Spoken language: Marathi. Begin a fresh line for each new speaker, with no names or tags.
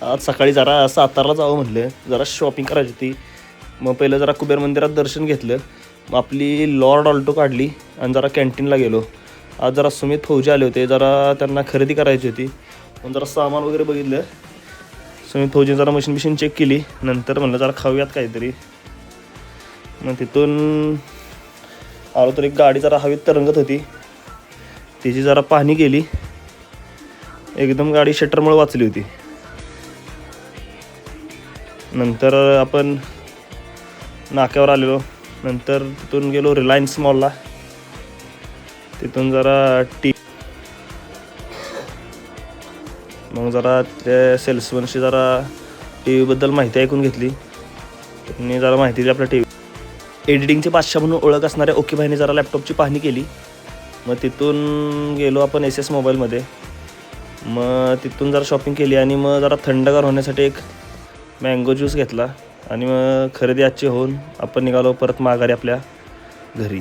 आज सकाळी जरा सातारला जावं म्हटलं, जरा शॉपिंग करायची होती. मग पहिलं जरा कुबेर मंदिरात दर्शन घेतलं. मग आपली लॉर्ड ऑल्टो काढली आणि जरा कॅन्टीनला गेलो. आज जरा सुमित फौजी आले होते, जरा त्यांना खरेदी करायची होती. मग जरा सामान वगैरे बघितलं. सुमित फौजी जरा मशीन चेक केली. नंतर म्हणलं जरा खाऊयात काहीतरी. मग तिथून आलो तर एक गाडी जरा हवेत तरंगत होती, तिची जरा पाहणी केली. एकदम गाडी शटरमुळे वाचली होती. नंतर आपण नाक्यावर आलेलो. नंतर तिथून गेलो रिलायन्स मॉलला. तिथून जरा मग जरा त्या सेल्समनशी जरा टी व्हीबद्दल माहिती ऐकून घेतली. त्यांनी जरा माहिती दिली आपल्या टी व्ही एडिटिंगचे बादशाह म्हणून ओळख असणाऱ्या ओके भाईने जरा लॅपटॉपची पाहणी केली. मग तिथून गेलो आपण SS मोबाईलमध्ये. मग तिथून जरा शॉपिंग केली आणि मग जरा थंडगार होण्यासाठी एक मँगो ज्यूस घेतला आणि मग खरेदी आजची होऊन आपण निघालो परत माघारी आपल्या घरी.